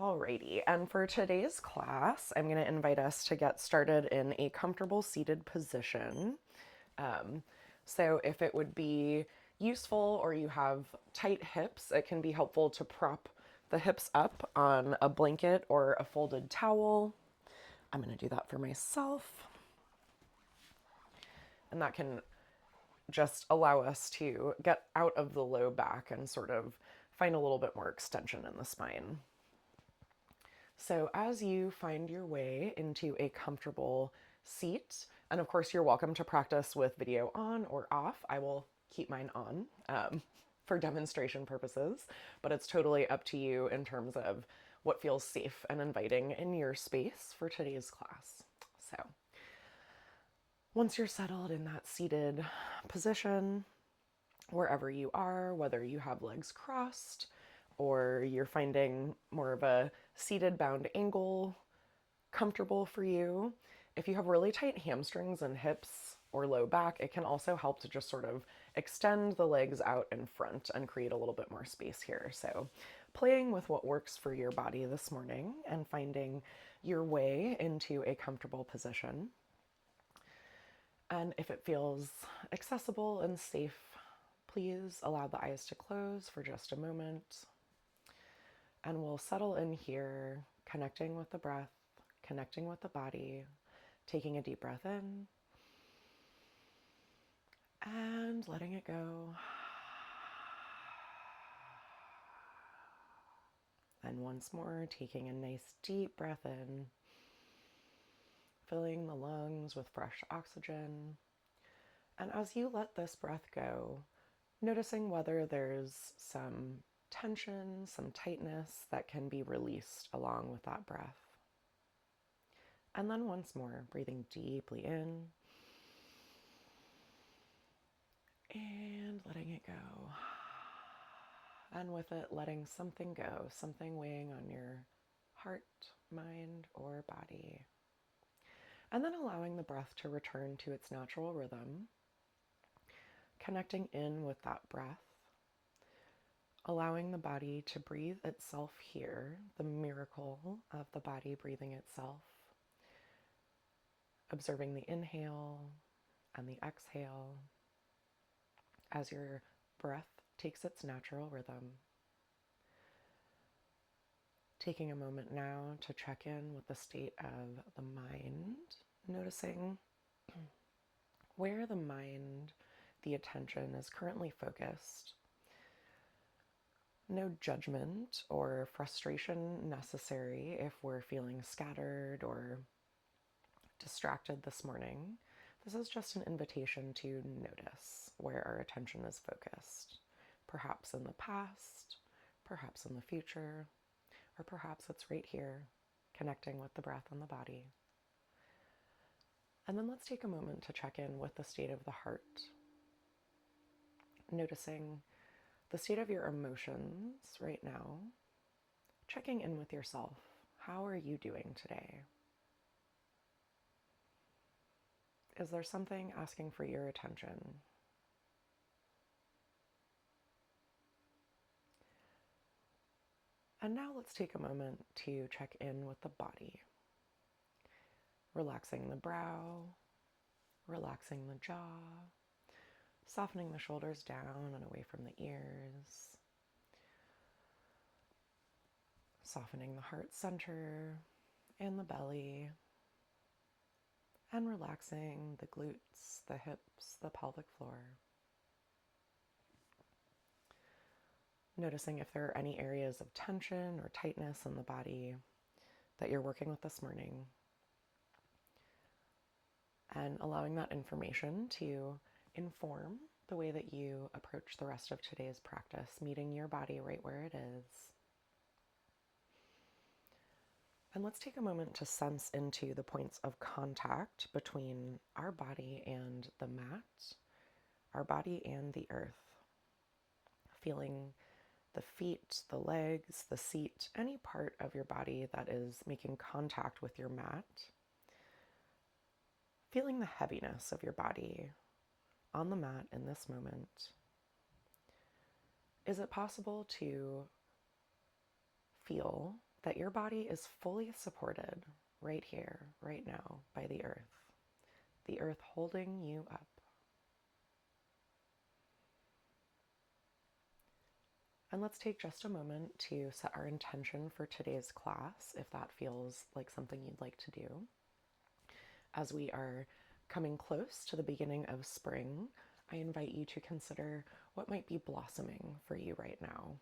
Alrighty, and for today's class, I'm going to invite us to get started in a comfortable seated position. Um, so, if it would be useful or you have tight hips, it can be helpful to prop the hips up on a blanket or a folded towel. I'm going to do that for myself, and that can just allow us to get out of the low back and sort of find a little bit more extension in the spine. So, as you find your way into a comfortable seat, and of course, you're welcome to practice with video on or off. I will keep mine on for demonstration purposes, but it's totally up to you in terms of what feels safe and inviting in your space for today's class. So, once you're settled in that seated position, wherever you are, whether you have legs crossed or you're finding more of a seated bound angle comfortable for you. If you have really tight hamstrings and hips or low back, it can also help to just sort of extend the legs out in front and create a little bit more space here. So, playing with what works for your body this morning and finding your way into a comfortable position. And if it feels accessible and safe, please allow the eyes to close for just a moment. And we'll settle in here, connecting with the breath, connecting with the body, taking a deep breath in and letting it go. And once more, taking a nice deep breath in, filling the lungs with fresh oxygen. And as you let this breath go, noticing whether there's some tension, some tightness that can be released along with that breath. And then once more, breathing deeply in and letting it go. And with it, letting something go, something weighing on your heart, mind, or body. And then allowing the breath to return to its natural rhythm, connecting in with that breath, allowing the body to breathe itself here, the miracle of the body breathing itself, observing the inhale and the exhale as your breath takes its natural rhythm. Taking a moment now to check in with the state of the mind, noticing where the mind, the attention is currently focused. No judgment or frustration necessary if we're feeling scattered or distracted this morning. This is just an invitation to notice where our attention is focused. Perhaps in the past, perhaps in the future, or perhaps it's right here, connecting with the breath and the body. And then let's take a moment to check in with the state of the heart, noticing the state of your emotions right now, checking in with yourself. How are you doing today? Is there something asking for your attention? And now let's take a moment to check in with the body. Relaxing the brow, relaxing the jaw, softening the shoulders down and away from the ears, softening the heart center and the belly, and relaxing the glutes, the hips, the pelvic floor. Noticing if there are any areas of tension or tightness in the body that you're working with this morning. And allowing that information to inform the way that you approach the rest of today's practice, meeting your body right where it is. And let's take a moment to sense into the points of contact between our body and the mat, our body and the earth. Feeling the feet, the legs, the seat, any part of your body that is making contact with your mat. Feeling the heaviness of your body on the mat in this moment. Is it possible to feel that your body is fully supported right here, right now, by the earth holding you up. And let's take just a moment to set our intention for today's class, if that feels like something you'd like to do. As we are coming close to the beginning of spring, I invite you to consider what might be blossoming for you right now,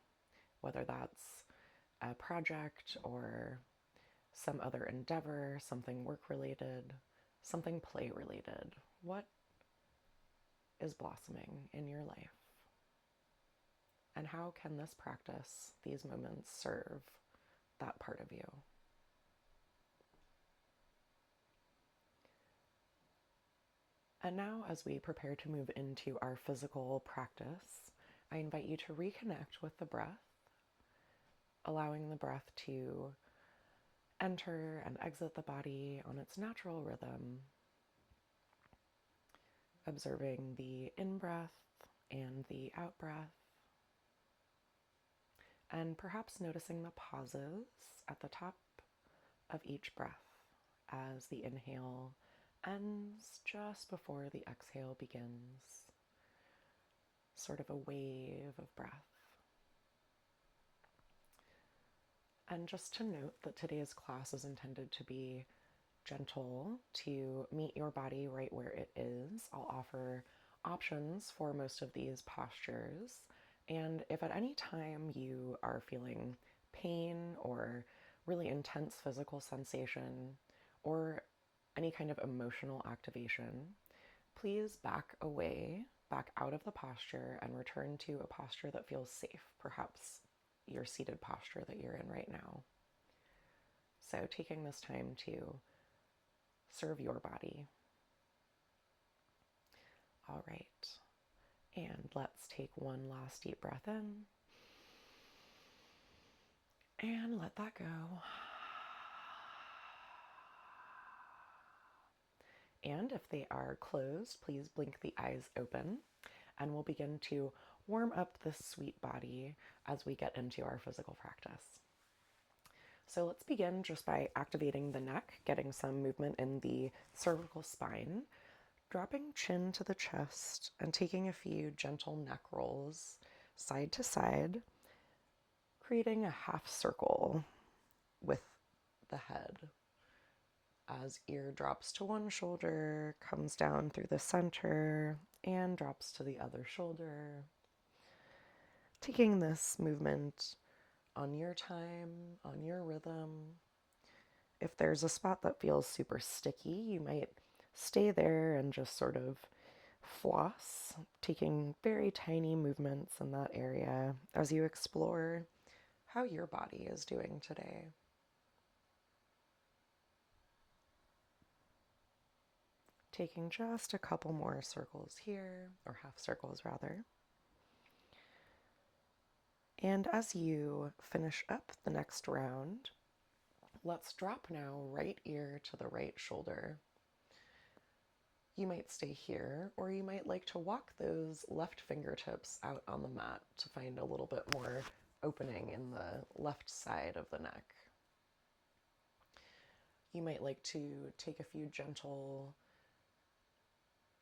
whether that's a project or some other endeavor, something work related, something play related. What is blossoming in your life? And how can this practice, these moments, serve that part of you? And now, as we prepare to move into our physical practice, I invite you to reconnect with the breath, allowing the breath to enter and exit the body on its natural rhythm, observing the in-breath and the out-breath, and perhaps noticing the pauses at the top of each breath as the inhale ends just before the exhale begins. Sort of a wave of breath. And just to note that today's class is intended to be gentle, to meet your body right where it is. I'll offer options for most of these postures. And if at any time you are feeling pain or really intense physical sensation or any kind of emotional activation, please back away, back out of the posture, and return to a posture that feels safe, perhaps your seated posture that you're in right now. So taking this time to serve your body. All right. And let's take one last deep breath in. And let that go. And if they are closed, please blink the eyes open. And we'll begin to warm up this sweet body as we get into our physical practice. So let's begin just by activating the neck, getting some movement in the cervical spine, dropping chin to the chest and taking a few gentle neck rolls side to side, creating a half circle with the head. As ear drops to one shoulder, comes down through the center, and drops to the other shoulder. Taking this movement on your time, on your rhythm. If there's a spot that feels super sticky, you might stay there and just sort of floss, taking very tiny movements in that area as you explore how your body is doing today. Taking just a couple more circles here, or half circles rather. And as you finish up the next round, let's drop now right ear to the right shoulder. You might stay here, or you might like to walk those left fingertips out on the mat to find a little bit more opening in the left side of the neck. You might like to take a few gentle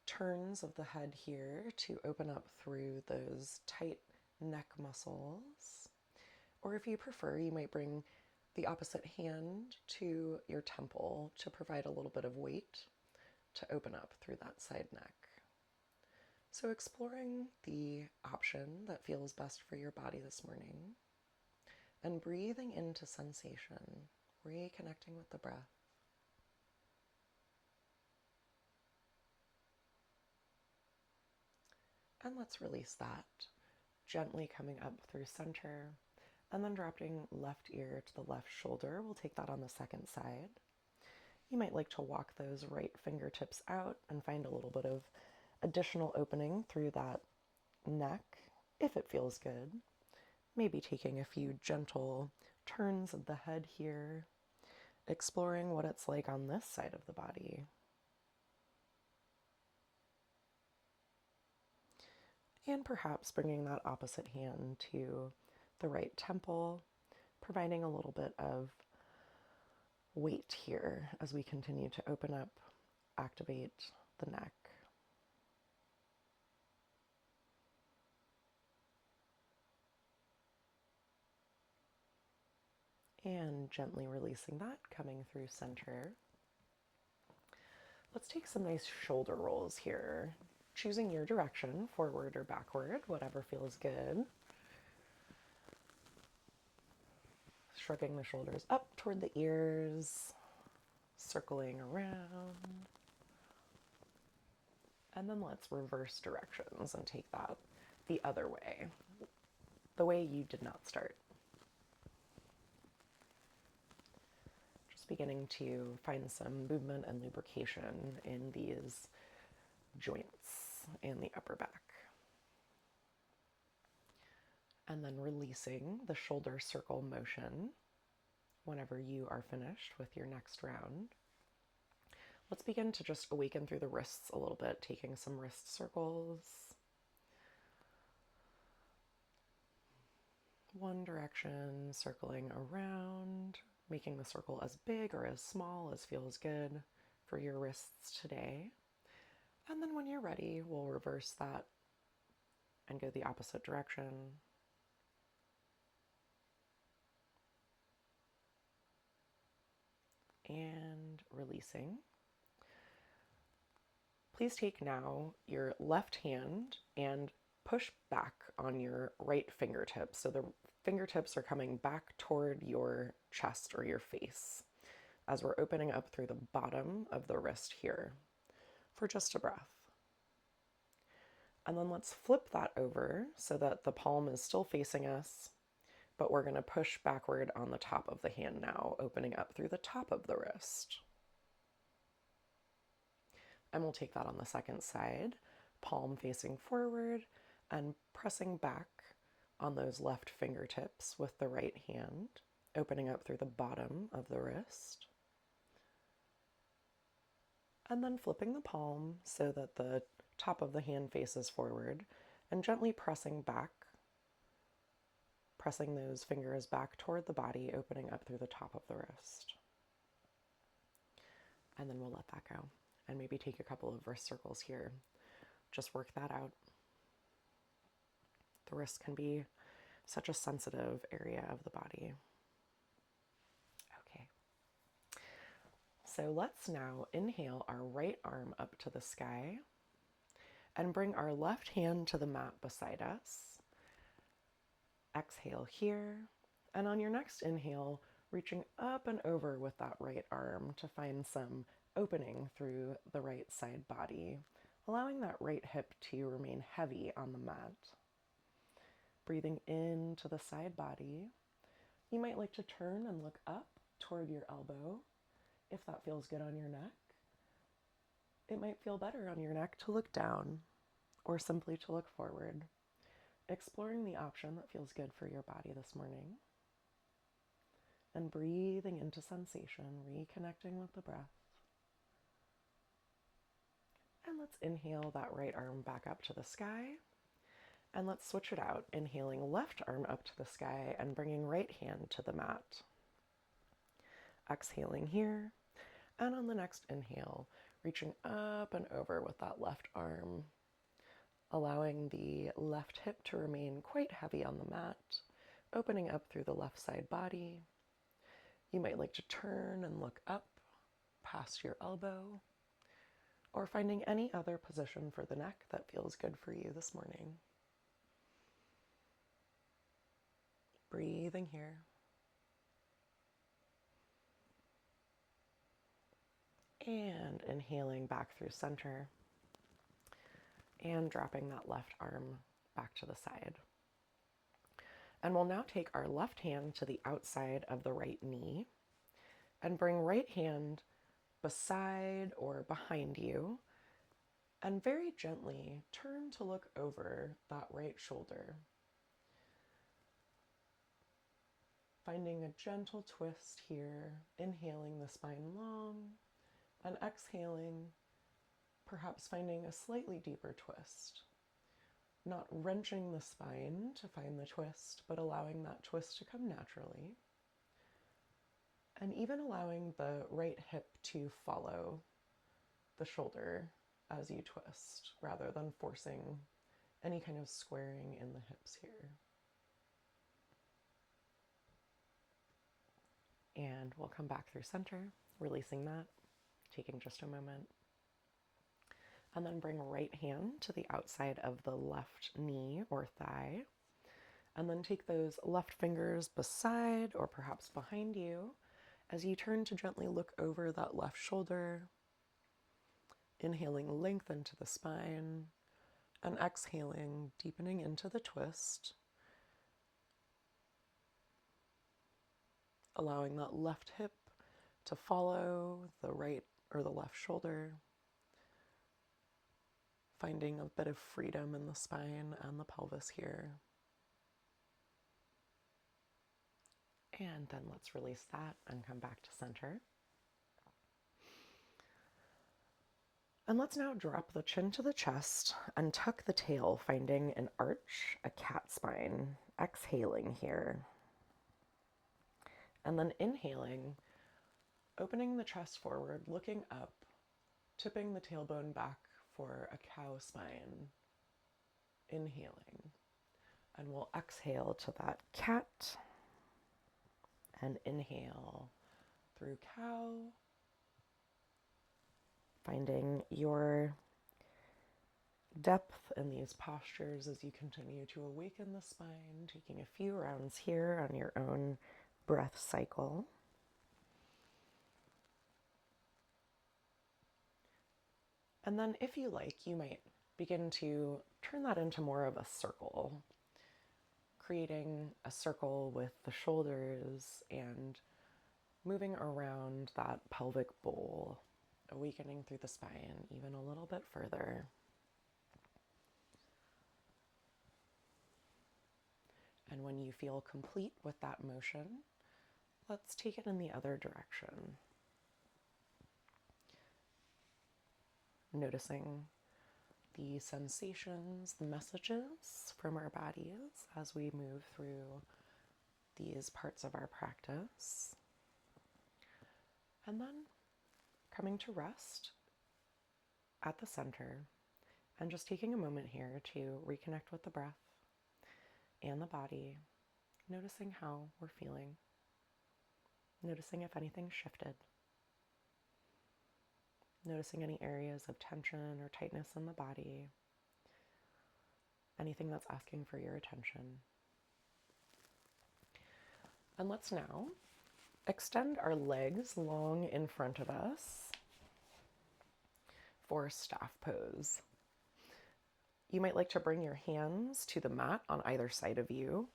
turns of the head here to open up through those tight neck muscles. Or if you prefer, you might bring the opposite hand to your temple to provide a little bit of weight to open up through that side neck. So exploring the option that feels best for your body this morning and breathing into sensation, reconnecting with the breath. And let's release that, gently coming up through center and then dropping left ear to the left shoulder. We'll take that on the second side. You might like to walk those right fingertips out and find a little bit of additional opening through that neck, if it feels good. Maybe taking a few gentle turns of the head here, exploring what it's like on this side of the body. And perhaps bringing that opposite hand to the right temple, providing a little bit of weight here as we continue to open up, activate the neck. And gently releasing that, coming through center. Let's take some nice shoulder rolls here. Choosing your direction, forward or backward, whatever feels good. Shrugging the shoulders up toward the ears, circling around. And then let's reverse directions and take that the other way, the way you did not start. Just beginning to find some movement and lubrication in these joints in the upper back. And then releasing the shoulder circle motion whenever you are finished with your next round. Let's begin to just awaken through the wrists a little bit, taking some wrist circles. One direction, circling around, making the circle as big or as small as feels good for your wrists today. And then when you're ready, we'll reverse that and go the opposite direction. And releasing. Please take now your left hand and push back on your right fingertips. So the fingertips are coming back toward your chest or your face as we're opening up through the bottom of the wrist here for just a breath. And then let's flip that over so that the palm is still facing us, but we're going to push backward on the top of the hand now, opening up through the top of the wrist. And we'll take that on the second side, palm facing forward and pressing back on those left fingertips with the right hand, opening up through the bottom of the wrist. And then flipping the palm so that the top of the hand faces forward and gently pressing back, pressing those fingers back toward the body, opening up through the top of the wrist. And then we'll let that go. And maybe take a couple of wrist circles here. Just work that out. The wrist can be such a sensitive area of the body. Okay. So let's now inhale our right arm up to the sky and bring our left hand to the mat beside us. Exhale here. And on your next inhale, reaching up and over with that right arm to find some opening through the right side body, allowing that right hip to remain heavy on the mat. Breathing into the side body. You might like to turn and look up toward your elbow if that feels good on your neck. It might feel better on your neck to look down or simply to look forward, exploring the option that feels good for your body this morning. And breathing into sensation, reconnecting with the breath. And let's inhale that right arm back up to the sky. And let's switch it out, inhaling left arm up to the sky and bringing right hand to the mat. Exhaling here. And on the next inhale, reaching up and over with that left arm, allowing the left hip to remain quite heavy on the mat, opening up through the left side body. You might like to turn and look up past your elbow, or finding any other position for the neck that feels good for you this morning. Breathing here. And inhaling back through center. And dropping that left arm back to the side. And we'll now take our left hand to the outside of the right knee and bring right hand beside or behind you, and very gently turn to look over that right shoulder. Finding a gentle twist here, inhaling the spine long, and exhaling, perhaps finding a slightly deeper twist. Not wrenching the spine to find the twist, but allowing that twist to come naturally. And even allowing the right hip to follow the shoulder as you twist, rather than forcing any kind of squaring in the hips here. And we'll come back through center, releasing that, taking just a moment. And then bring right hand to the outside of the left knee or thigh. And then take those left fingers beside or perhaps behind you as you turn to gently look over that left shoulder, inhaling length into the spine, and exhaling, deepening into the twist, allowing that left hip to follow the right or the left shoulder, finding a bit of freedom in the spine and the pelvis here. And then let's release that and come back to center. And let's now drop the chin to the chest and tuck the tail, finding an arch, a cat spine. Exhaling here. And then inhaling, opening the chest forward, looking up, tipping the tailbone back for a cow spine. Inhaling. And we'll exhale to that cat. And inhale through cow. Finding your depth in these postures as you continue to awaken the spine, taking a few rounds here on your own breath cycle. And then if you like, you might begin to turn that into more of a circle, creating a circle with the shoulders and moving around that pelvic bowl, awakening through the spine even a little bit further. And when you feel complete with that motion, let's take it in the other direction. Noticing the sensations, the messages from our bodies as we move through these parts of our practice. And then coming to rest at the center and just taking a moment here to reconnect with the breath and the body, noticing how we're feeling, noticing if anything shifted, noticing any areas of tension or tightness in the body, anything that's asking for your attention. And let's now extend our legs long in front of us for staff pose. You might like to bring your hands to the mat on either side of you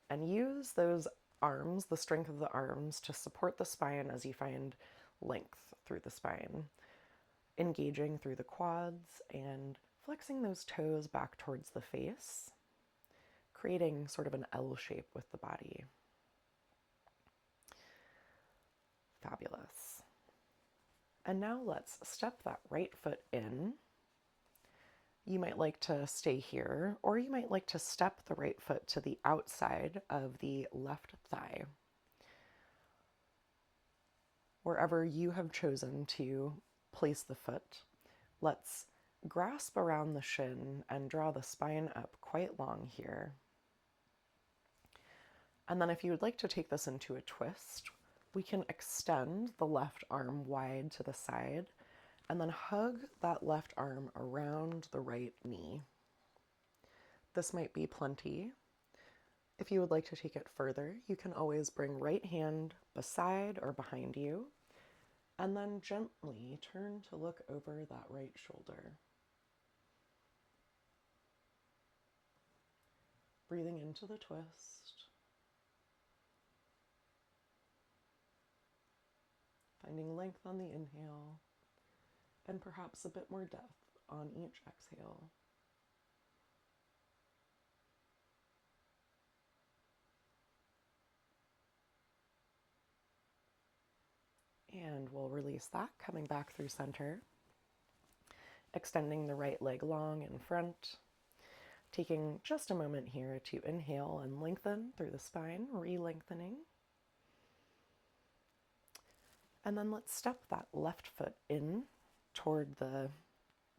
and use those arms, the strength of the arms, to support the spine as you find length through the spine, engaging through the quads and flexing those toes back towards the face, creating sort of an L shape with the body. Fabulous. And now let's step that right foot in. You might like to stay here, or you might like to step the right foot to the outside of the left thigh. Wherever you have chosen to place the foot, let's grasp around the shin and draw the spine up quite long here. And then if you would like to take this into a twist, we can extend the left arm wide to the side and then hug that left arm around the right knee. This might be plenty. If you would like to take it further, you can always bring right hand beside or behind you and then gently turn to look over that right shoulder. Breathing into the twist. Finding length on the inhale and perhaps a bit more depth on each exhale. And we'll release that, coming back through center, extending the right leg long in front, taking just a moment here to inhale and lengthen through the spine, re-lengthening. And then let's step that left foot in toward the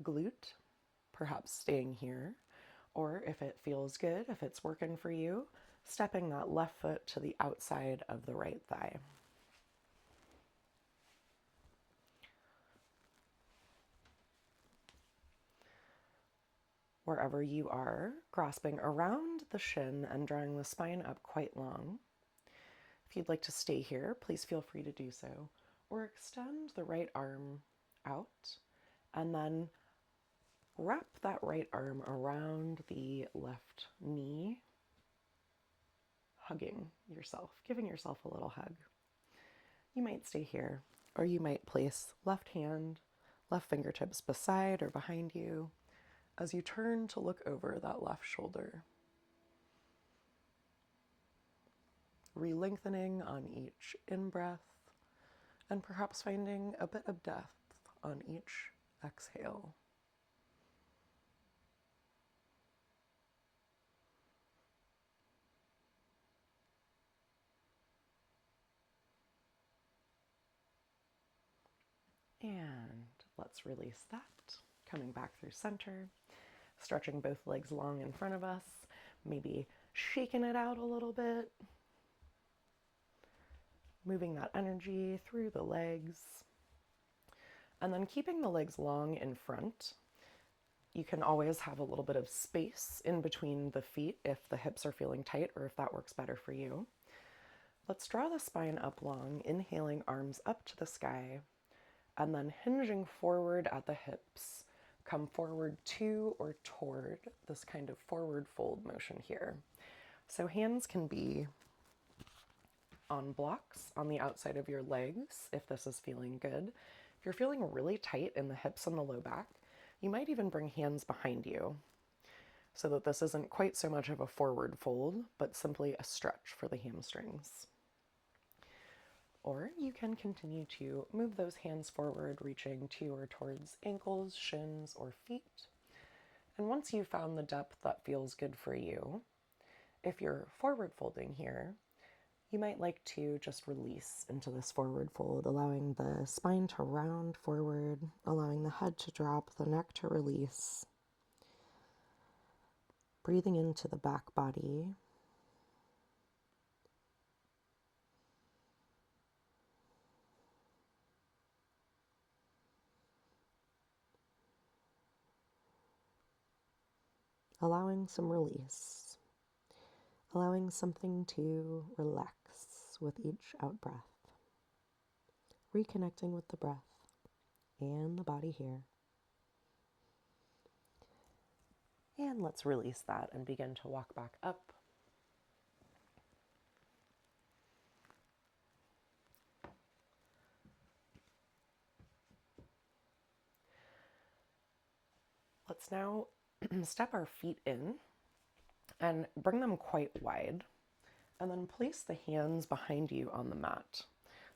glute, perhaps staying here, or if it feels good, if it's working for you, stepping that left foot to the outside of the right thigh. Wherever you are, grasping around the shin and drawing the spine up quite long. If you'd like to stay here, please feel free to do so, or extend the right arm out and then wrap that right arm around the left knee, hugging yourself, giving yourself a little hug. You might stay here, or you might place left hand, left fingertips beside or behind you as you turn to look over that left shoulder. Re-lengthening on each in-breath, and perhaps finding a bit of depth on each exhale. And let's release that. Coming back through center, stretching both legs long in front of us, maybe shaking it out a little bit, moving that energy through the legs, and then keeping the legs long in front. You can always have a little bit of space in between the feet if the hips are feeling tight or if that works better for you. Let's draw the spine up long, inhaling arms up to the sky, and then hinging forward at the hips. Come forward to or toward this kind of forward fold motion here. So hands can be on blocks on the outside of your legs if this is feeling good. If you're feeling really tight in the hips and the low back, you might even bring hands behind you so that this isn't quite so much of a forward fold, but simply a stretch for the hamstrings. Or you can continue to move those hands forward, reaching to or towards ankles, shins, or feet. And once you've found the depth that feels good for you, if you're forward folding here, you might like to just release into this forward fold, allowing the spine to round forward, allowing the head to drop, the neck to release. Breathing into the back body. Allowing some release. Allowing something to relax with each out breath. Reconnecting with the breath and the body here. And let's release that and begin to walk back up. Let's now step our feet in and bring them quite wide, and then place the hands behind you on the mat.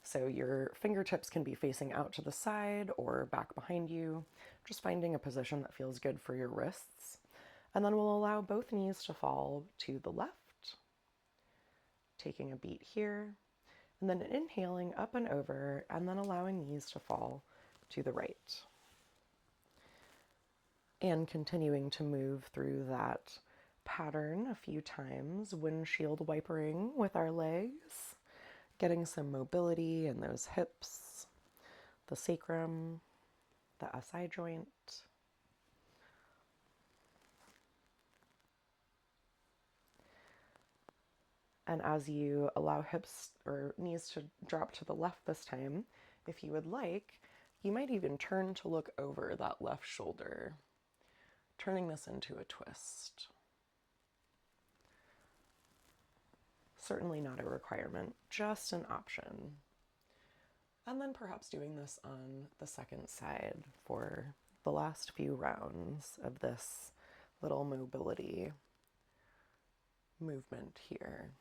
So your fingertips can be facing out to the side or back behind you, just finding a position that feels good for your wrists. And then we'll allow both knees to fall to the left, taking a beat here, and then inhaling up and over, and then allowing knees to fall to the right. And continuing to move through that pattern a few times, windshield wipering with our legs, getting some mobility in those hips, the sacrum, the SI joint. And as you allow hips or knees to drop to the left this time, if you would like, you might even turn to look over that left shoulder, turning this into a twist. Certainly not a requirement, just an option. And then perhaps doing this on the second side for the last few rounds of this little mobility movement here.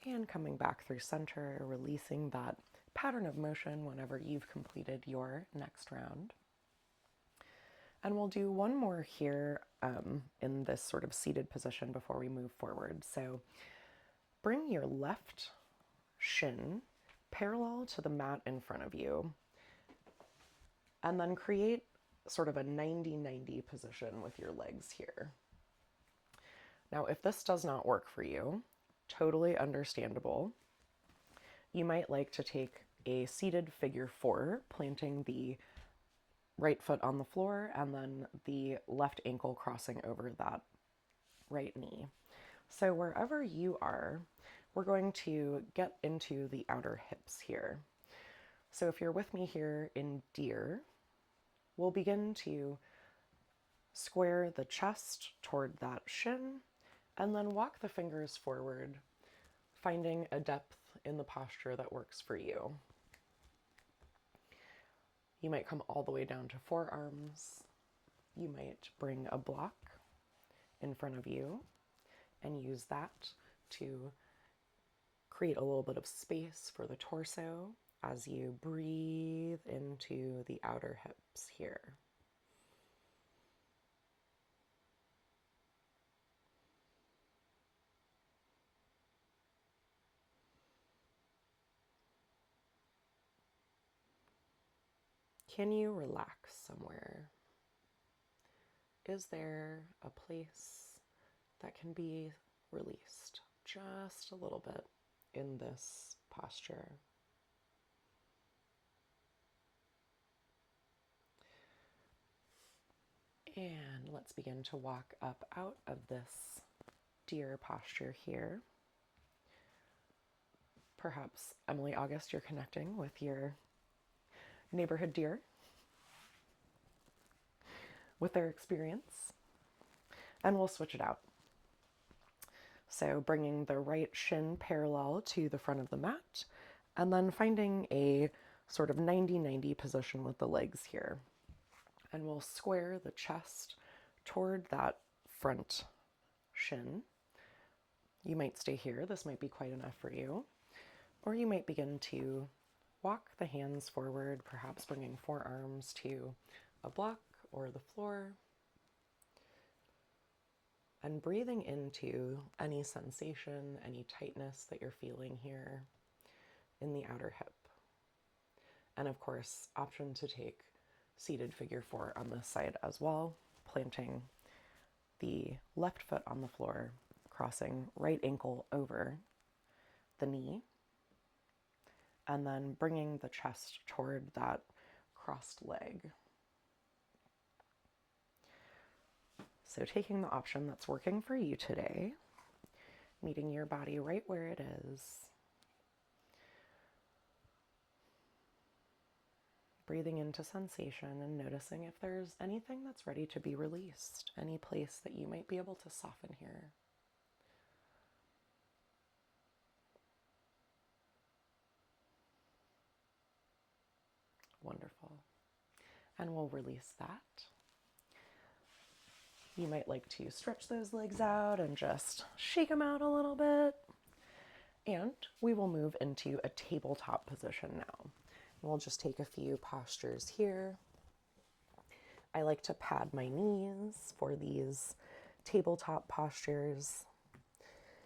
And coming back through center, releasing that pattern of motion whenever you've completed your next round. And we'll do one more here in this sort of seated position before we move forward. So bring your left shin parallel to the mat in front of you, and then create sort of a 90-90 position with your legs here. Now, if this does not work for you, totally understandable. You might like to take a seated figure four, planting the right foot on the floor and then the left ankle crossing over that right knee. So wherever you are, we're going to get into the outer hips here. So if you're with me here in deer, we'll begin to square the chest toward that shin and then walk the fingers forward, finding a depth in the posture that works for you. You might come all the way down to forearms. You might bring a block in front of you and use that to create a little bit of space for the torso as you breathe into the outer hips here. Can you relax somewhere? Is there a place that can be released just a little bit in this posture? And let's begin to walk up out of this deer posture here. Perhaps, Emily August, you're connecting with your neighborhood deer, with their experience, and we'll switch it out. So bringing the right shin parallel to the front of the mat, and then finding a sort of 90-90 position with the legs here. And we'll square the chest toward that front shin. You might stay here. This might be quite enough for you. Or you might begin to walk the hands forward, perhaps bringing forearms to a block or the floor, and breathing into any sensation, any tightness that you're feeling here in the outer hip. And of course, option to take seated figure four on this side as well, planting the left foot on the floor, crossing right ankle over the knee, and then bringing the chest toward that crossed leg. So taking the option that's working for you today, meeting your body right where it is, breathing into sensation and noticing if there's anything that's ready to be released, any place that you might be able to soften here. Wonderful. And we'll release that. You might like to stretch those legs out and just shake them out a little bit. And we will move into a tabletop position now. We'll just take a few postures here. I like to pad my knees for these tabletop postures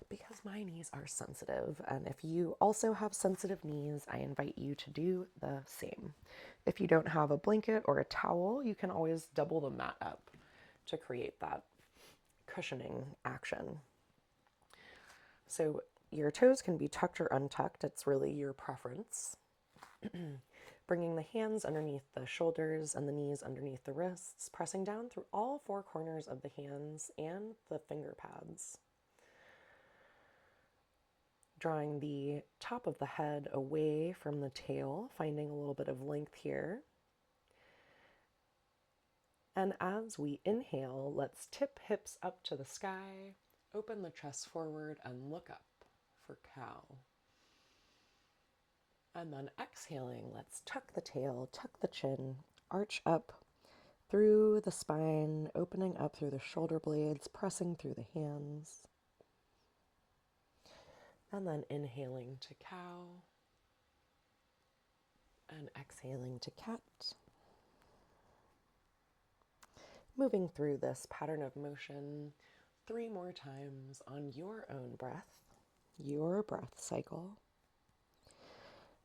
because my knees are sensitive. And if you also have sensitive knees, I invite you to do the same. If you don't have a blanket or a towel, you can always double the mat up to create that cushioning action. So your toes can be tucked or untucked. It's really your preference. Bringing the hands underneath the shoulders and the knees underneath the wrists, pressing down through all four corners of the hands and the finger pads. Drawing the top of the head away from the tail, finding a little bit of length here. And as we inhale, let's tip hips up to the sky, open the chest forward, and look up for cow. And then exhaling, let's tuck the tail, tuck the chin, arch up through the spine, opening up through the shoulder blades, pressing through the hands. And then inhaling to cow, and exhaling to cat. moving through this pattern of motion 3 more times on your own breath, your breath cycle,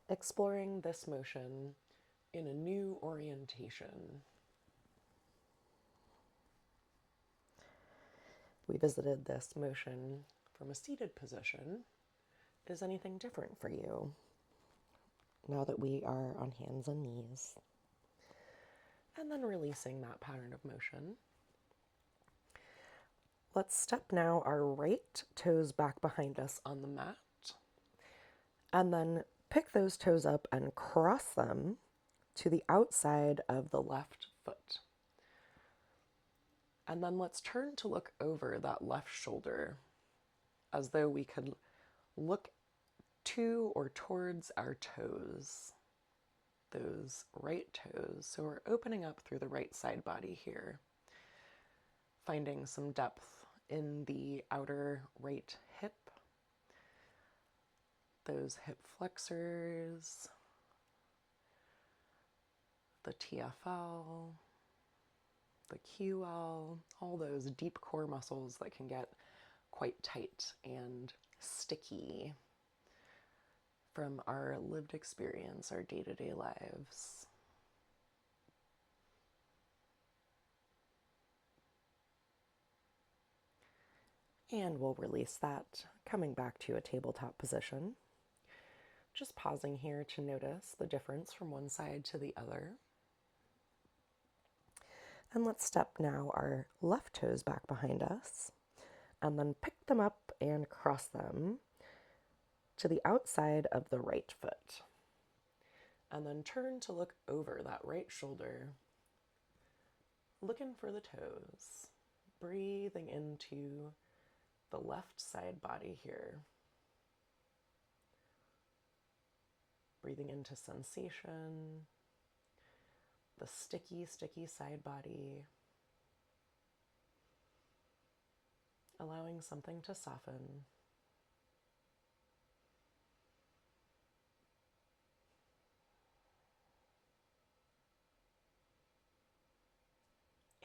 exploring this motion in a new orientation. We visited this motion from a seated position. Is anything different for you now that we are on hands and knees? And then releasing that pattern of motion. Let's step now our right toes back behind us on the mat, and then pick those toes up and cross them to the outside of the left foot. And then let's turn to look over that left shoulder as though we could look to or towards our toes, those right toes. So we're opening up through the right side body here, finding some depth in the outer right hip, those hip flexors, the TFL, the QL, all those deep core muscles that can get quite tight and sticky from our lived experience, our day-to-day lives. And we'll release that, coming back to a tabletop position. Just pausing here to notice the difference from one side to the other. And let's step now our left toes back behind us, and then pick them up and cross them to the outside of the right foot. And then turn to look over that right shoulder, looking for the toes, breathing into the left side body here. Breathing into sensation, the sticky side body, allowing something to soften.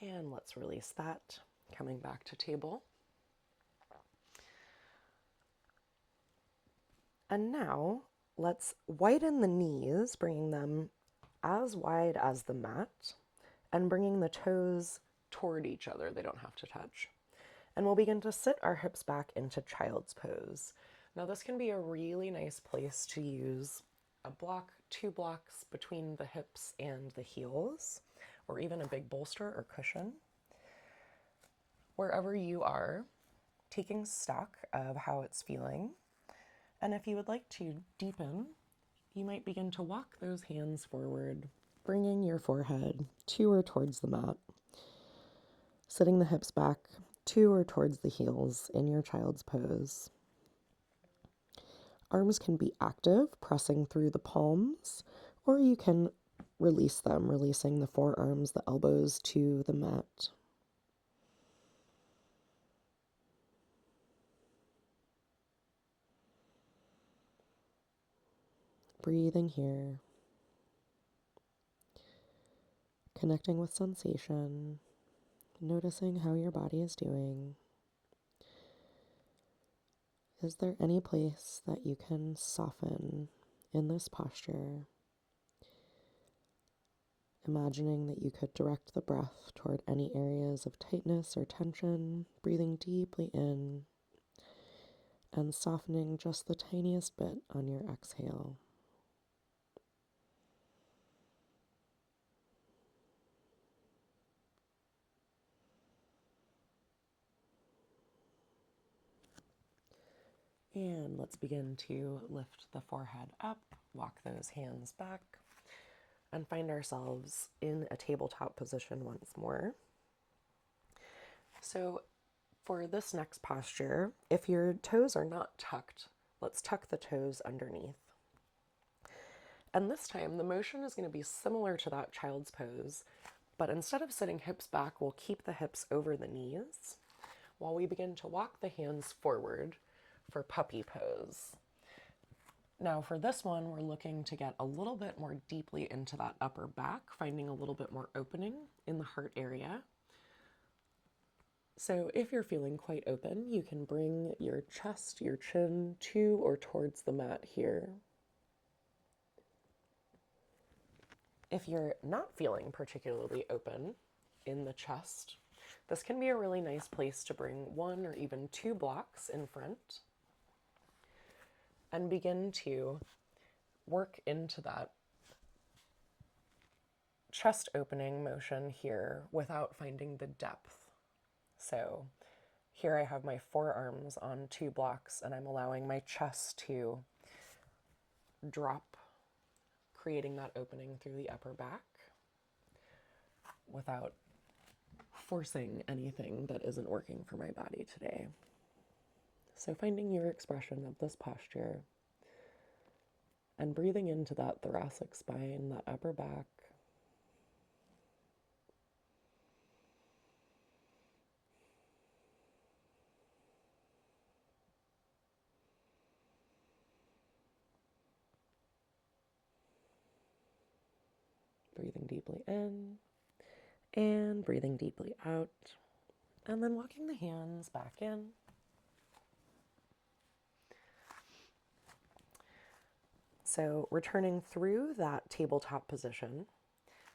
And let's release that, coming back to table. And now let's widen the knees, bringing them as wide as the mat, and bringing the toes toward each other. They don't have to touch. And we'll begin to sit our hips back into child's pose. Now this can be a really nice place to use a block, 2 blocks between the hips and the heels, or even a big bolster or cushion. Wherever you are, taking stock of how it's feeling. And if you would like to deepen, you might begin to walk those hands forward, bringing your forehead to or towards the mat, sitting the hips back to or towards the heels in your child's pose. Arms can be active, pressing through the palms, or you can release them, releasing the forearms, the elbows to the mat. Breathing here, connecting with sensation, noticing how your body is doing. Is there any place that you can soften in this posture? Imagining that you could direct the breath toward any areas of tightness or tension, breathing deeply in and softening just the tiniest bit on your exhale. And let's begin to lift the forehead up, walk those hands back, and find ourselves in a tabletop position once more. So for this next posture, if your toes are not tucked, let's tuck the toes underneath. And this time, the motion is going to be similar to that child's pose, but instead of sitting hips back, we'll keep the hips over the knees while we begin to walk the hands forward for puppy pose. Now for this one, we're looking to get a little bit more deeply into that upper back, finding a little bit more opening in the heart area. So if you're feeling quite open, you can bring your chest, your chin to or towards the mat here. If you're not feeling particularly open in the chest, this can be a really nice place to bring 1 or even 2 blocks in front and begin to work into that chest opening motion here without finding the depth. So here I have my forearms on 2 blocks and I'm allowing my chest to drop, creating that opening through the upper back without forcing anything that isn't working for my body today. So finding your expression of this posture and breathing into that thoracic spine, that upper back. Breathing deeply in and breathing deeply out. And then walking the hands back in. So returning through that tabletop position,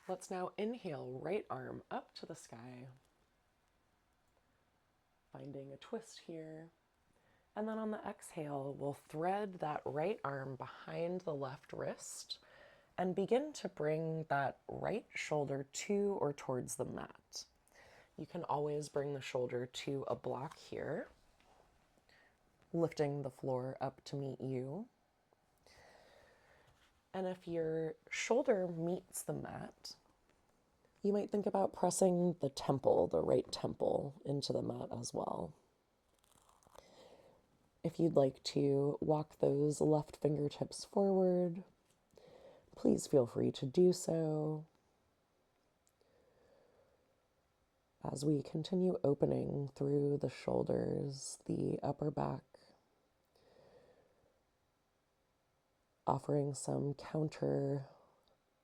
let's now inhale right arm up to the sky, finding a twist here. And then on the exhale, we'll thread that right arm behind the left wrist and begin to bring that right shoulder to or towards the mat. You can always bring the shoulder to a block here, lifting the floor up to meet you. And if your shoulder meets the mat, you might think about pressing the temple, the right temple, into the mat as well. If you'd like to walk those left fingertips forward, please feel free to do so. As we continue opening through the shoulders, the upper back, offering some counter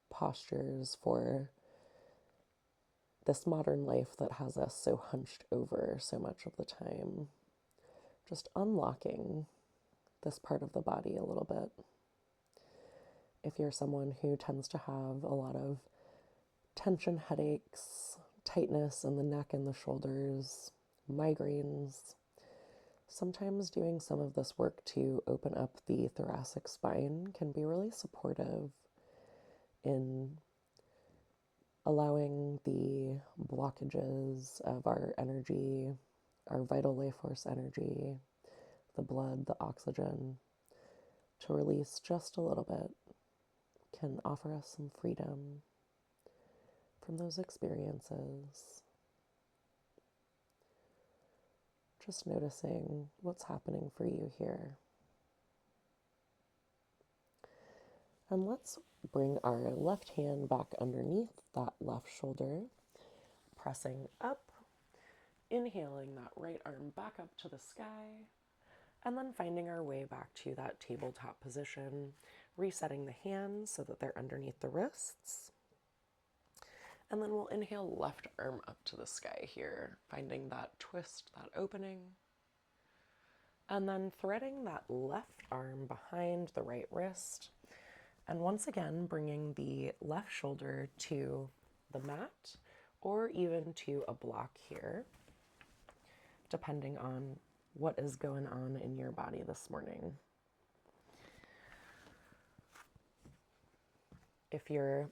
postures for this modern life that has us so hunched over so much of the time. Just unlocking this part of the body a little bit. If you're someone who tends to have a lot of tension headaches, tightness in the neck and the shoulders, migraines, sometimes doing some of this work to open up the thoracic spine can be really supportive in allowing the blockages of our energy, our vital life force energy, the blood, the oxygen, to release just a little bit, can offer us some freedom from those experiences. Just noticing what's happening for you here. And let's bring our left hand back underneath that left shoulder, pressing up, inhaling that right arm back up to the sky, and then finding our way back to that tabletop position, resetting the hands so that they're underneath the wrists. And then we'll inhale left arm up to the sky here, finding that twist, that opening. And then threading that left arm behind the right wrist. And once again, bringing the left shoulder to the mat or even to a block here, depending on what is going on in your body this morning. If you're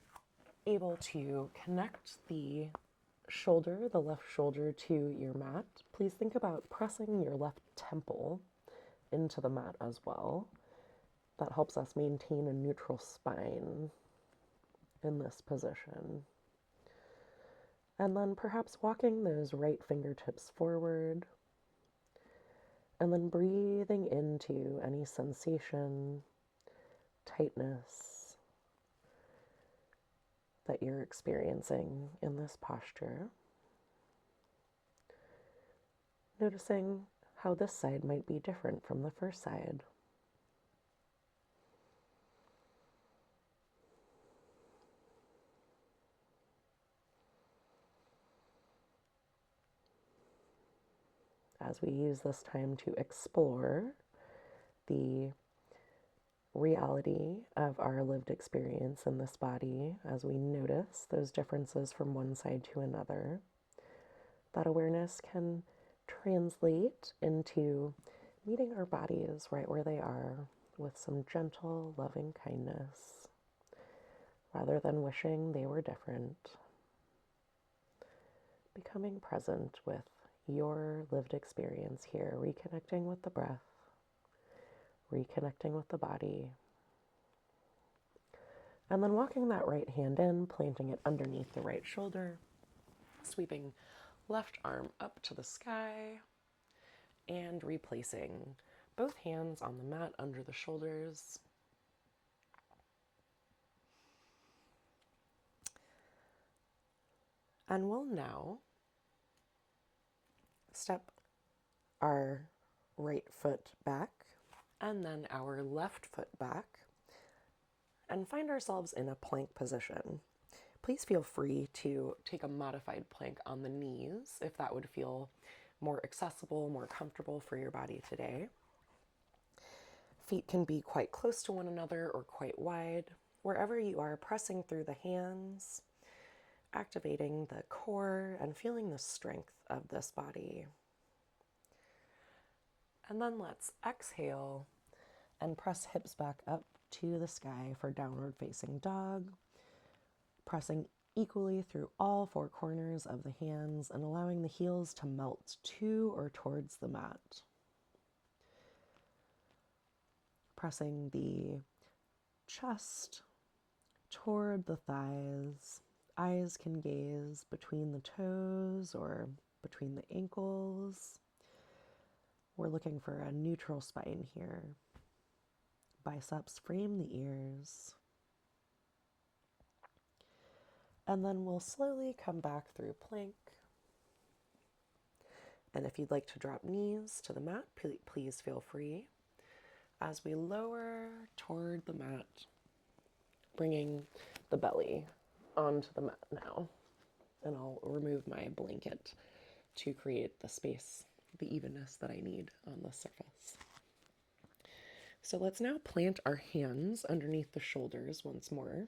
able to connect the shoulder, the left shoulder, to your mat, please think about pressing your left temple into the mat as well. That helps us maintain a neutral spine in this position. And then perhaps walking those right fingertips forward, and then breathing into any sensation, tightness that you're experiencing in this posture. Noticing how this side might be different from the first side. as we use this time to explore the reality of our lived experience in this body, as we notice those differences from one side to another. That awareness can translate into meeting our bodies right where they are with some gentle, loving kindness, rather than wishing they were different. Becoming present with your lived experience here, reconnecting with the breath, reconnecting with the body, and then walking that right hand in, planting it underneath the right shoulder, sweeping left arm up to the sky, and replacing both hands on the mat under the shoulders. And we'll now step our right foot back and then our left foot back and find ourselves in a plank position. Please feel free to take a modified plank on the knees if that would feel more accessible, more comfortable for your body today. Feet can be quite close to one another or quite wide. Wherever you are, pressing through the hands, activating the core and feeling the strength of this body. And then let's exhale and press hips back up to the sky for downward facing dog, pressing equally through all four corners of the hands and allowing the heels to melt to or towards the mat. Pressing the chest toward the thighs. Eyes can gaze between the toes or between the ankles. We're looking for a neutral spine here. Biceps frame the ears. And then we'll slowly come back through plank. And if you'd like to drop knees to the mat, please feel free. As we lower toward the mat, bringing the belly onto the mat now. And I'll remove my blanket to create the space, the evenness that I need on the surface. So let's now plant our hands underneath the shoulders once more,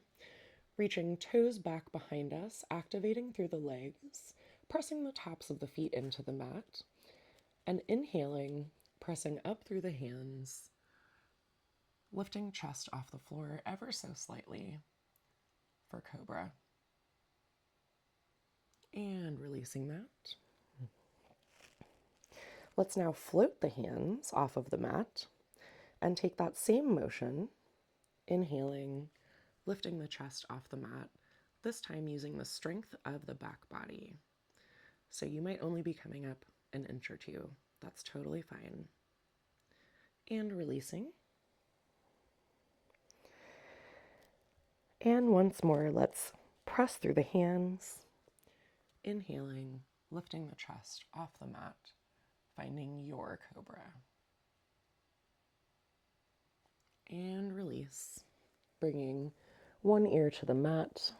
reaching toes back behind us, activating through the legs, pressing the tops of the feet into the mat, and inhaling, pressing up through the hands, lifting chest off the floor ever so slightly for Cobra. And releasing that. Let's now float the hands off of the mat and take that same motion, inhaling, lifting the chest off the mat, this time using the strength of the back body. So you might only be coming up an inch or two. That's totally fine. And releasing. And once more, let's press through the hands, inhaling, lifting the chest off the mat, finding your Cobra. And release, bringing one ear to the mat,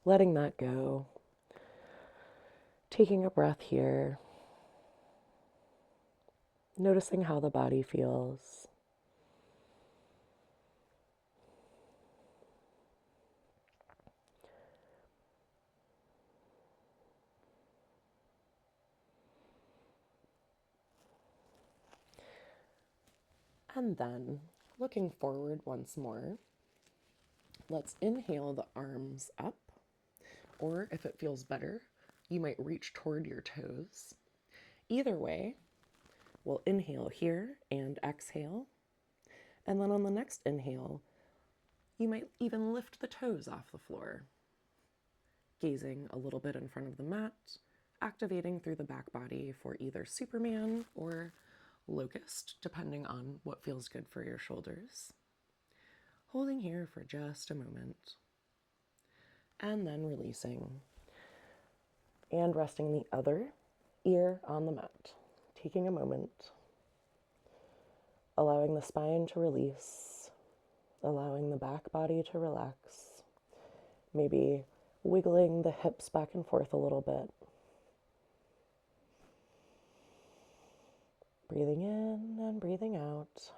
letting that go, taking a breath here, noticing how the body feels. And then, looking forward once more, let's inhale the arms up, or if it feels better, you might reach toward your toes. Either way, we'll inhale here and exhale. And then on the next inhale, you might even lift the toes off the floor, gazing a little bit in front of the mat, activating through the back body for either Superman or Locust, depending on what feels good for your shoulders. Holding here for just a moment, and then releasing, and resting the other ear on the mat, taking a moment, allowing the spine to release, allowing the back body to relax, maybe wiggling the hips back and forth a little bit. Breathing in and breathing out.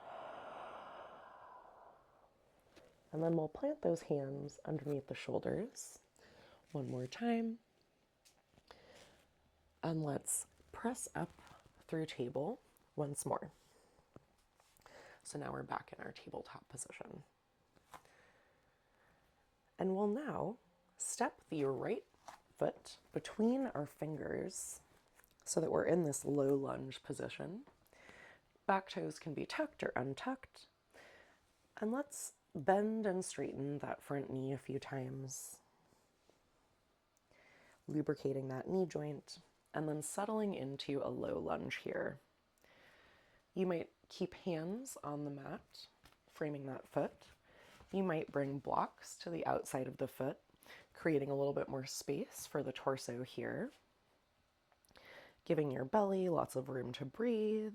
And then we'll plant those hands underneath the shoulders one more time. And let's press up through table once more. So now we're back in our tabletop position. And we'll now step the right foot between our fingers so that we're in this low lunge position. Back toes can be tucked or untucked. And let's bend and straighten that front knee a few times, lubricating that knee joint, and then settling into a low lunge here. You might keep hands on the mat, framing that foot. You might bring blocks to the outside of the foot, creating a little bit more space for the torso here, giving your belly lots of room to breathe,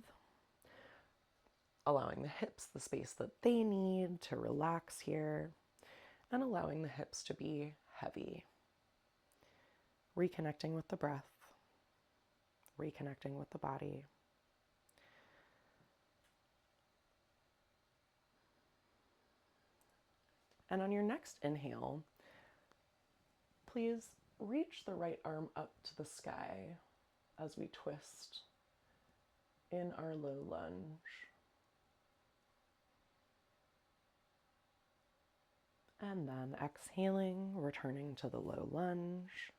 allowing the hips the space that they need to relax here, and allowing the hips to be heavy. Reconnecting with the breath, reconnecting with the body. And on your next inhale, please reach the right arm up to the sky as we twist in our low lunge. And then exhaling, returning to the low lunge.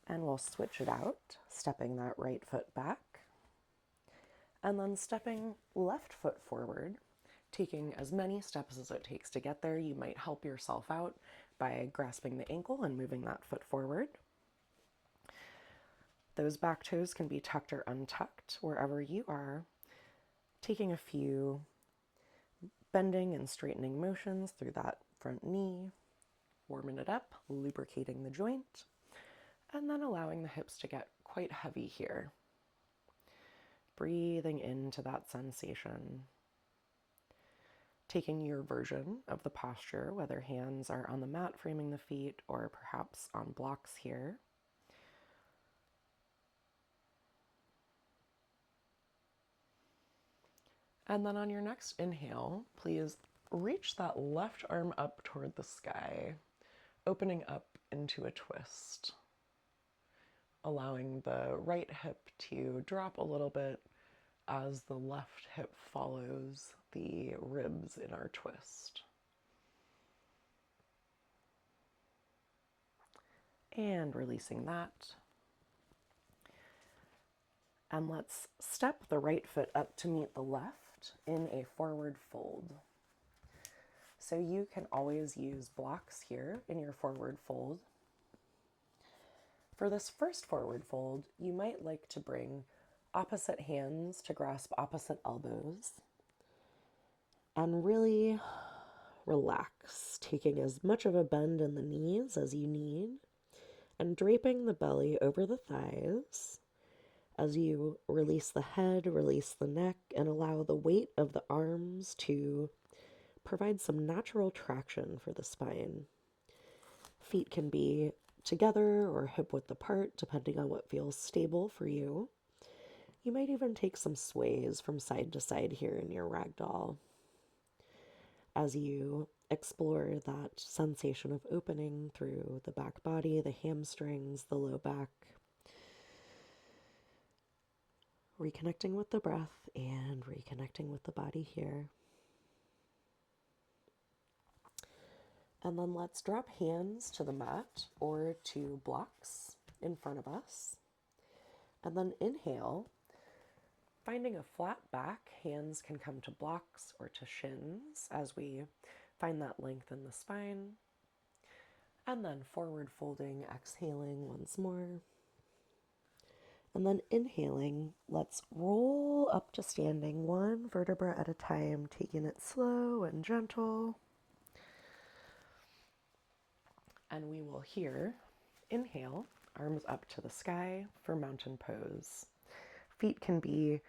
And we'll switch it out, stepping that right foot back. And then stepping left foot forward, taking as many steps as it takes to get there. You might help yourself out by grasping the ankle and moving that foot forward. Those back toes can be tucked or untucked wherever you are, taking a few bending and straightening motions through that front knee, warming it up, lubricating the joint, and then allowing the hips to get quite heavy here. Breathing into that sensation. Taking your version of the posture, whether hands are on the mat framing the feet or perhaps on blocks here. And then on your next inhale, please reach that left arm up toward the sky, opening up into a twist, allowing the right hip to drop a little bit as the left hip follows the ribs in our twist. And releasing that. And let's step the right foot up to meet the left in a forward fold. So you can always use blocks here in your forward fold. For this first forward fold, you might like to bring opposite hands to grasp opposite elbows and really relax, taking as much of a bend in the knees as you need and draping the belly over the thighs as you release the head, release the neck, and allow the weight of the arms to provide some natural traction for the spine. Feet can be together or hip width apart, depending on what feels stable for you. You might even take some sways from side to side here in your ragdoll as you explore that sensation of opening through the back body, the hamstrings, the low back. Reconnecting with the breath and reconnecting with the body here. And then let's drop hands to the mat or to blocks in front of us. And then inhale, finding a flat back. Hands can come to blocks or to shins as we find that length in the spine. And then forward folding, exhaling once more. And then inhaling, let's roll up to standing one vertebra at a time, taking it slow and gentle. And we will here inhale, arms up to the sky for mountain pose. Feet can be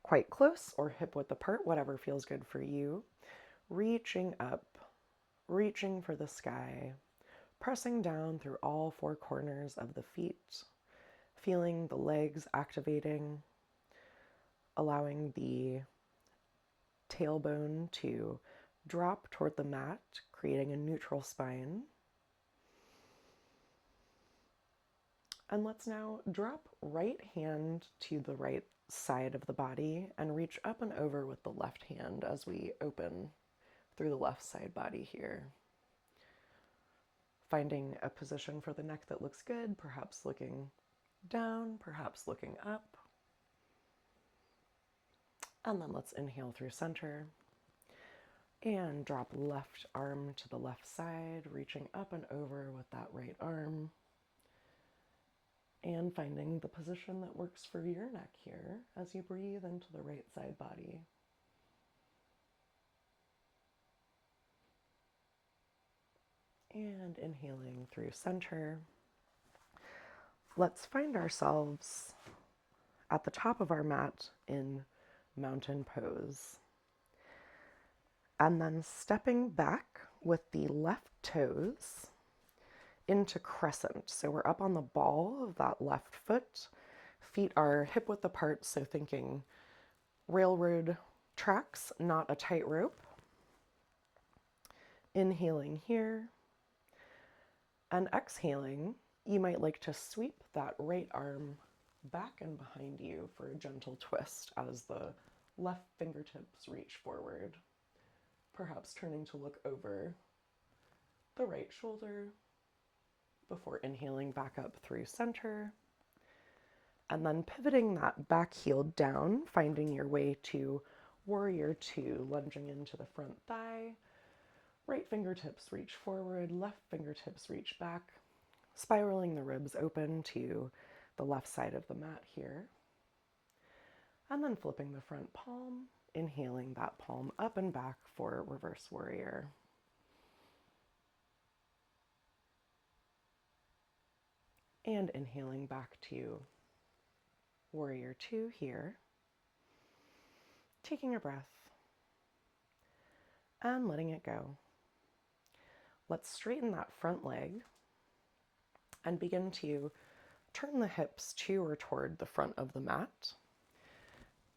quite close or hip width apart, whatever feels good for you. Reaching up, reaching for the sky, pressing down through all four corners of the feet, feeling the legs activating, allowing the tailbone to drop toward the mat, creating a neutral spine. And let's now drop right hand to the right side of the body and reach up and over with the left hand as we open through the left side body here. Finding a position for the neck that looks good, perhaps looking down, perhaps looking up. And then let's inhale through center and drop left arm to the left side, reaching up and over with that right arm. And finding the position that works for your neck here as you breathe into the right side body. And inhaling through center. Let's find ourselves at the top of our mat in mountain pose. And then stepping back with the left toes into crescent. So we're up on the ball of that left foot. Feet are hip width apart, so thinking railroad tracks, not a tightrope. Inhaling here. And exhaling, you might like to sweep that right arm back and behind you for a gentle twist as the left fingertips reach forward. Perhaps turning to look over the right shoulder before inhaling back up through center. And then pivoting that back heel down, finding your way to warrior two, lunging into the front thigh. Right fingertips reach forward, left fingertips reach back, spiraling the ribs open to the left side of the mat here. And then flipping the front palm, inhaling that palm up and back for reverse warrior. And inhaling back to warrior two here. Taking a breath and letting it go. Let's straighten that front leg and begin to turn the hips to or toward the front of the mat.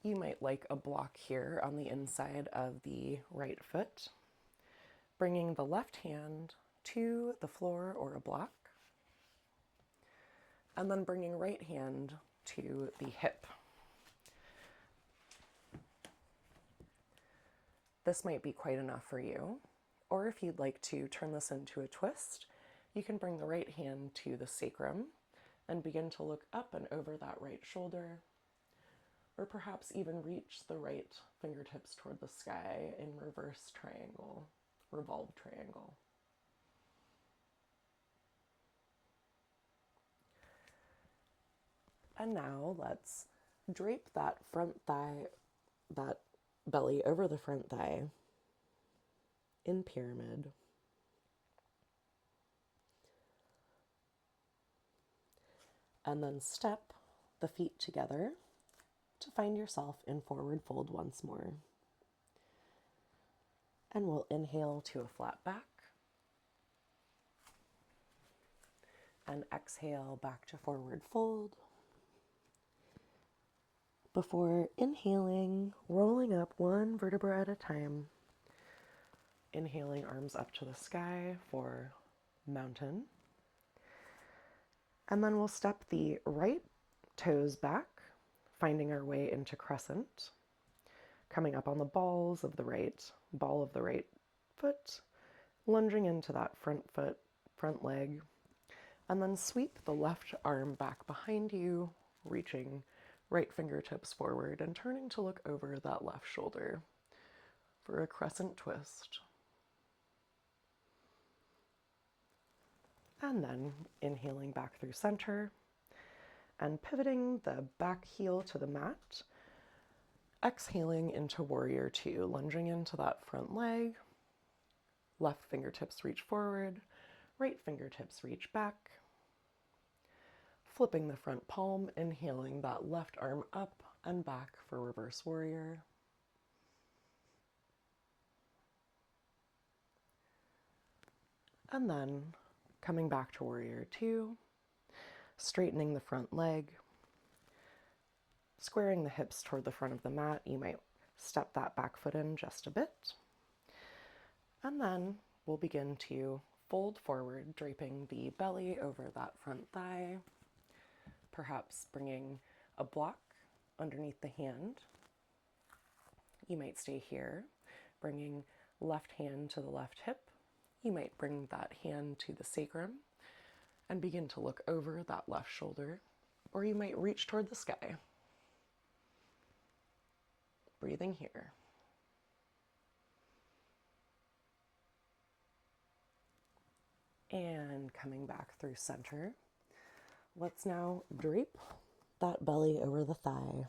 You might like a block here on the inside of the right foot, bringing the left hand to the floor or a block, and then bringing right hand to the hip. This might be quite enough for you, or if you'd like to turn this into a twist, you can bring the right hand to the sacrum and begin to look up and over that right shoulder, or perhaps even reach the right fingertips toward the sky in reverse triangle, revolved triangle. And now let's drape that front thigh, that belly over the front thigh in pyramid. And then step the feet together to find yourself in forward fold once more. And we'll inhale to a flat back. And exhale back to forward fold. Before inhaling, rolling up one vertebra at a time. Inhaling arms up to the sky for mountain. And then we'll step the right toes back, finding our way into crescent, coming up on the ball of the right foot, lunging into that front foot, front leg, and then sweep the left arm back behind you, reaching right fingertips forward and turning to look over that left shoulder for a crescent twist. And then inhaling back through center and pivoting the back heel to the mat, exhaling into warrior two, lunging into that front leg, left fingertips reach forward, right fingertips reach back, flipping the front palm, inhaling that left arm up and back for reverse warrior. And then coming back to warrior two, straightening the front leg, squaring the hips toward the front of the mat. You might step that back foot in just a bit. And then we'll begin to fold forward, draping the belly over that front thigh, perhaps bringing a block underneath the hand. You might stay here, bringing left hand to the left hip. You might bring that hand to the sacrum and begin to look over that left shoulder, or you might reach toward the sky. Breathing here. And coming back through center. Let's now drape that belly over the thigh,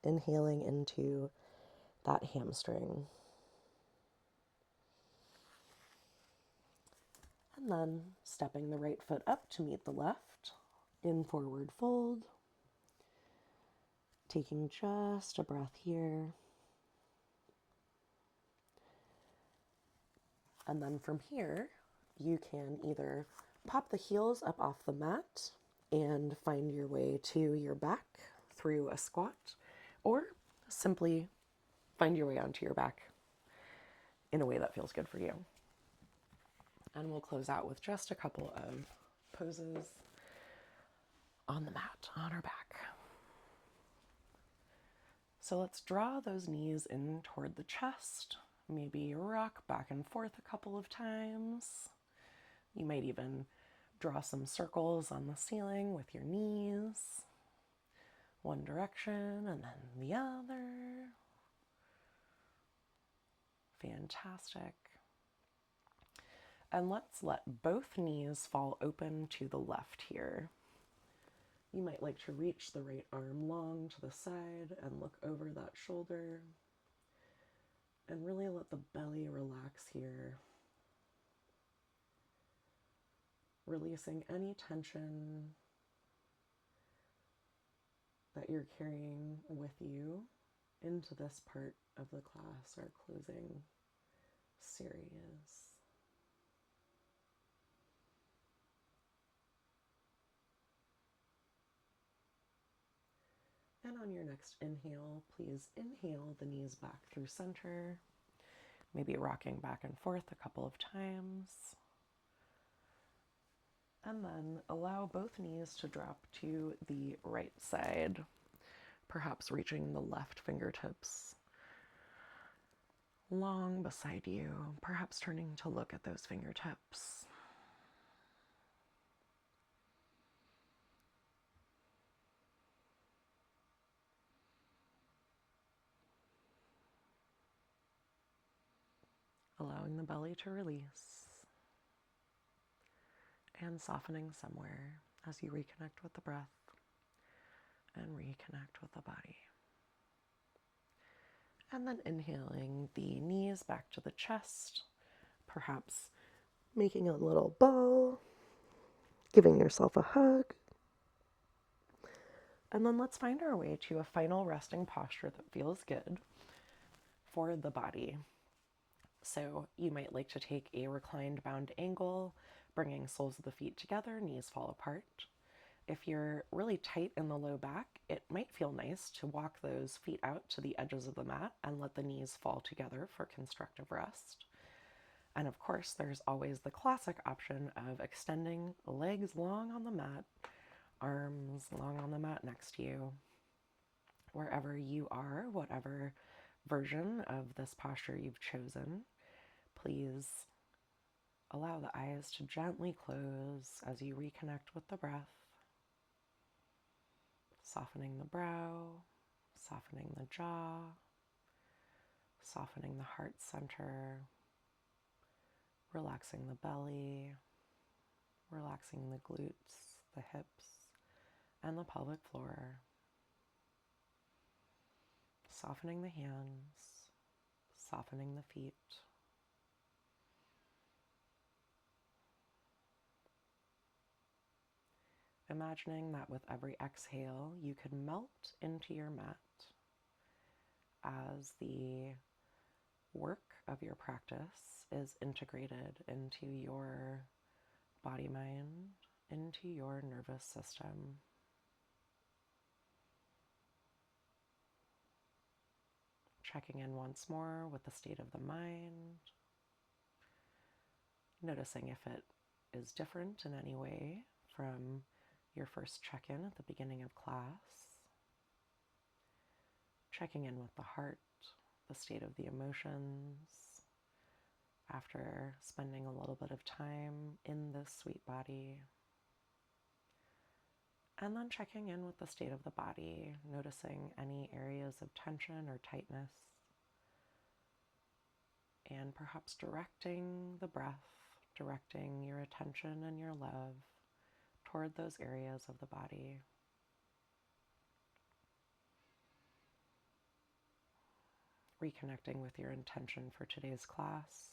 inhaling into that hamstring. And then stepping the right foot up to meet the left, in forward fold, taking just a breath here. And then from here, you can either pop the heels up off the mat and find your way to your back through a squat, or simply find your way onto your back in a way that feels good for you. And we'll close out with just a couple of poses on the mat, on our back. So let's draw those knees in toward the chest. Maybe rock back and forth a couple of times. You might even draw some circles on the ceiling with your knees. One direction and then the other. Fantastic. And let's let both knees fall open to the left here. You might like to reach the right arm long to the side and look over that shoulder. And really let the belly relax here. Releasing any tension that you're carrying with you into this part of the class, our closing series. And on your next inhale, please inhale the knees back through center, maybe rocking back and forth a couple of times. And then allow both knees to drop to the right side, perhaps reaching the left fingertips long beside you, perhaps turning to look at those fingertips. Allowing the belly to release and softening somewhere as you reconnect with the breath and reconnect with the body. And then inhaling the knees back to the chest, perhaps making a little ball, giving yourself a hug. And then let's find our way to a final resting posture that feels good for the body. So you might like to take a reclined bound angle, bringing soles of the feet together, knees fall apart. If you're really tight in the low back, it might feel nice to walk those feet out to the edges of the mat and let the knees fall together for constructive rest. And of course, there's always the classic option of extending legs long on the mat, arms long on the mat next to you. Wherever you are, whatever version of this posture you've chosen, please allow the eyes to gently close as you reconnect with the breath, softening the brow, softening the jaw, softening the heart center, relaxing the belly, relaxing the glutes, the hips, and the pelvic floor, softening the hands, softening the feet. Imagining that with every exhale, you could melt into your mat as the work of your practice is integrated into your body, mind, into your nervous system. Checking in once more with the state of the mind, noticing if it is different in any way from your first check-in at the beginning of class. Checking in with the heart, the state of the emotions, after spending a little bit of time in this sweet body. And then checking in with the state of the body, noticing any areas of tension or tightness, and perhaps directing the breath, directing your attention and your love toward those areas of the body. Reconnecting with your intention for today's class.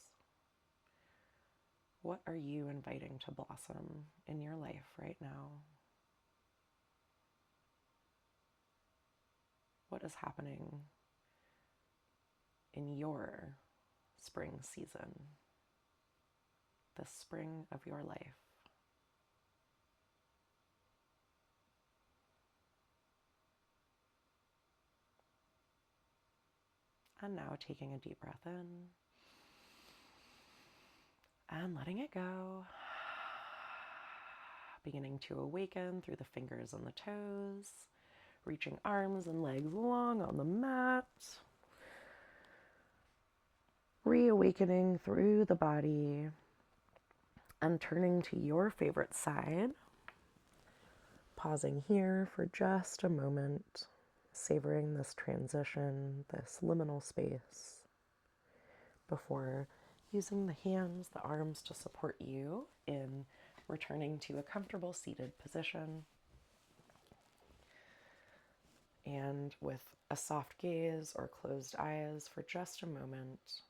What are you inviting to blossom in your life right now? What is happening in your spring season, the spring of your life? And now taking a deep breath in and letting it go. Beginning to awaken through the fingers and the toes, reaching arms and legs long on the mat. Reawakening through the body and turning to your favorite side. Pausing here for just a moment, savoring this transition, this liminal space, before using the hands, the arms to support you in returning to a comfortable seated position. And with a soft gaze or closed eyes for just a moment,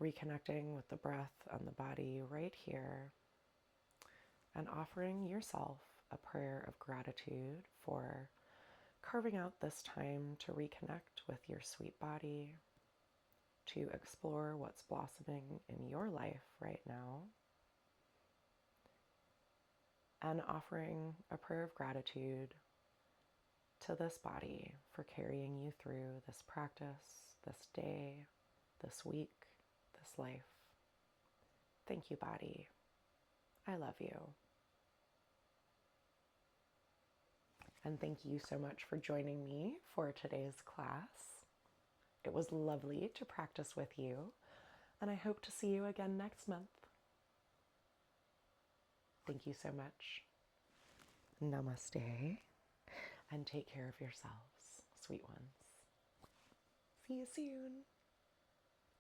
reconnecting with the breath and the body right here, and offering yourself a prayer of gratitude for carving out this time to reconnect with your sweet body, to explore what's blossoming in your life right now, and offering a prayer of gratitude to this body for carrying you through this practice, this day, this week, this life. Thank you, body. I love you. And thank you so much for joining me for today's class. It was lovely to practice with you, and I hope to see you again next month. Thank you so much. Namaste, and take care of yourselves, sweet ones. See you soon.